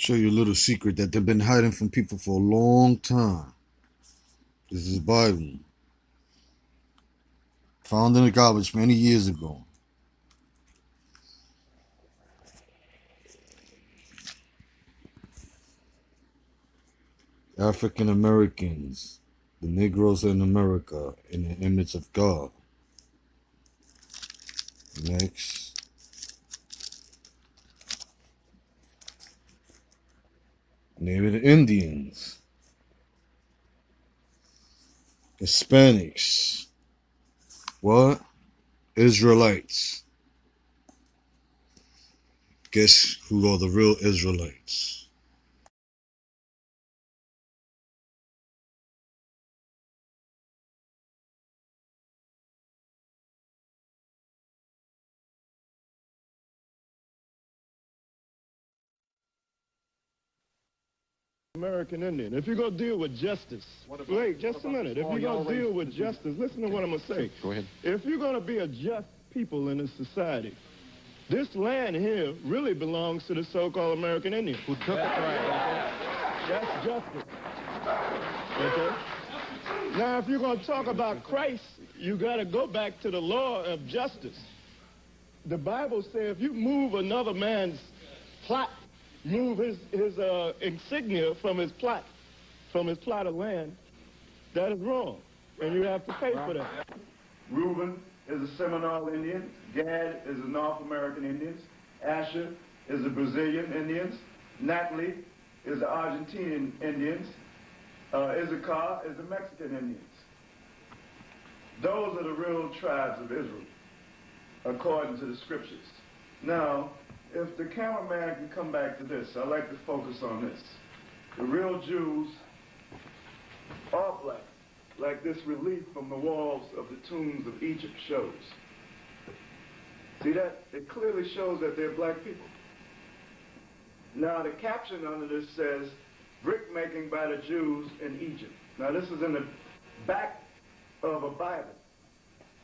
Show you a little secret that they've been hiding from people for a long time. This is Bible. Found in the garbage many years ago. African Americans, the Negroes in America, in the image of God. Next. Native Indians. Hispanics. What? Israelites. Guess who are the real Israelites? American Indian. If you're going to deal with justice, wait just a minute. If you're going to deal with justice, listen to what I'm going to say. Go ahead. If you're going to be a just people in this society, this land here really belongs to the so-called American Indian. Who took it right? That's justice. Okay? Now, if you're going to talk about Christ, you got to go back to the law of justice. The Bible says if you move another man's plot, move his insignia from his plot of land, that is wrong, and you have to pay for that. Reuben is a Seminole Indian. Gad is the North American Indians. Asher is the Brazilian Indians. Naphtali is the Argentinian Indians. Issachar is the Mexican Indians. Those are the real tribes of Israel, according to the scriptures. Now, if the cameraman can come back to this, I'd like to focus on this. The real Jews are black, like this relief from the walls of the tombs of Egypt shows. See that? It clearly shows that they're black people. Now, the caption under this says, brick making by the Jews in Egypt. Now, this is in the back of a Bible.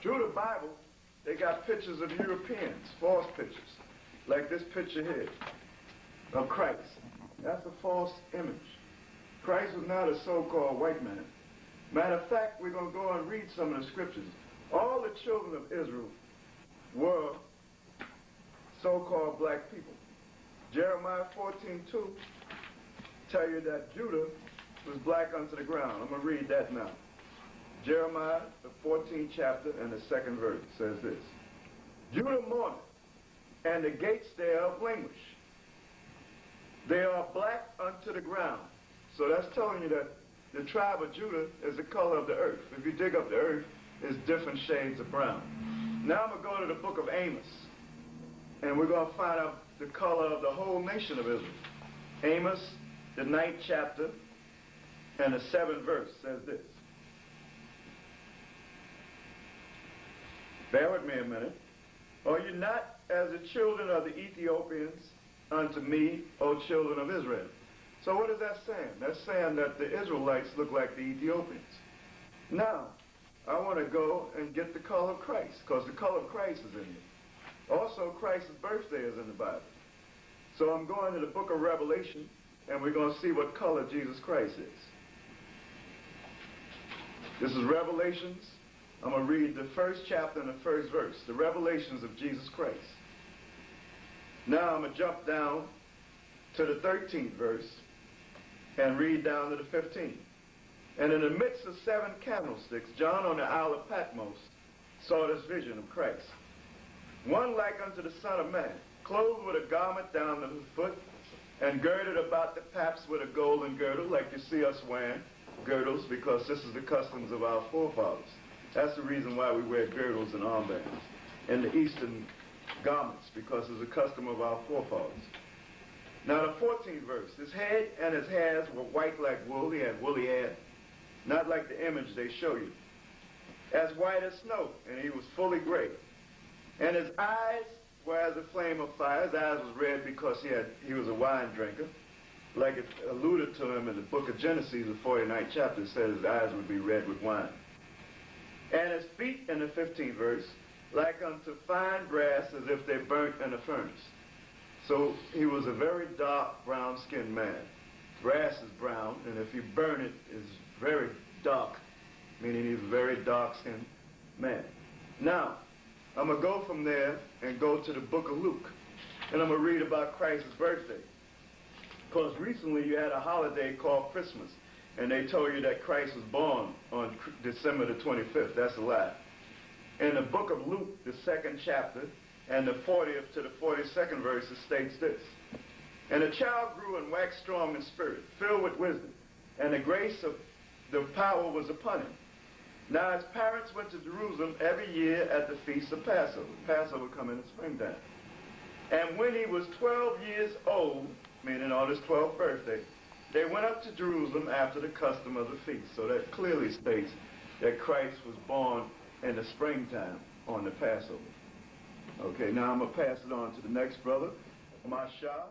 Through the Bible, they got pictures of Europeans, false pictures. Like this picture here of Christ. That's a false image. Christ was not a so-called white man. Matter of fact, we're going to go and read some of the scriptures. All the children of Israel were so-called black people. Jeremiah 14:2 tell you that Judah was black unto the ground. I'm going to read that now. Jeremiah, the 14th chapter and the 2nd verse says this. Judah mourneth, and the gates thereof languish. They are black unto the ground. So that's telling you that the tribe of Judah is the color of the earth. If you dig up the earth, it's different shades of brown. Now I'm going to go to the book of Amos, and we're going to find out the color of the whole nation of Israel. Amos, the 9th chapter, and the 7th verse says this. Bear with me a minute. Are you not as the children of the Ethiopians unto me, O children of Israel? So what is that saying? That's saying that the Israelites look like the Ethiopians. Now, I want to go and get the color of Christ, because the color of Christ is in here. Also, Christ's birthday is in the Bible. So I'm going to the book of Revelation, and we're going to see what color Jesus Christ is. This is Revelations. I'm going to read the 1st chapter and the 1st verse, the revelations of Jesus Christ. Now I'm going to jump down to the 13th verse and read down to the 15th. And in the midst of 7 candlesticks, John on the Isle of Patmos saw this vision of Christ. One like unto the Son of Man, clothed with a garment down to his foot, and girded about the paps with a golden girdle, like you see us wearing girdles, because this is the customs of our forefathers. That's the reason why we wear girdles and armbands in the Eastern garments, because it's a custom of our forefathers. Now the 14th verse, his head and his hairs were white like wool. He had woolly hair, not like the image they show you. As white as snow, and he was fully gray. And his eyes were as a flame of fire. His eyes was red because he was a wine drinker. Like it alluded to him in the book of Genesis, the 49th chapter, it says his eyes would be red with wine. And his feet, in the 15th verse, like unto fine brass, as if they burnt in a furnace. So he was a very dark brown-skinned man. Grass is brown, and if you burn it, it's very dark, meaning he's a very dark-skinned man. Now, I'm going to go from there and go to the book of Luke, and I'm going to read about Christ's birthday. Because recently you had a holiday called Christmas, and they told you that Christ was born on December the 25th. That's a lie. In the book of Luke, the 2nd chapter, and the 40th to the 42nd verse, it states this. And the child grew and waxed strong in spirit, filled with wisdom, and the grace of the power was upon him. Now his parents went to Jerusalem every year at the feast of Passover. Passover come in the springtime. And when he was 12 years old, meaning on his 12th birthday, they went up to Jerusalem after the custom of the feast. So that clearly states that Christ was born in the springtime on the Passover. Okay, now I'm going to pass it on to the next brother, Masha.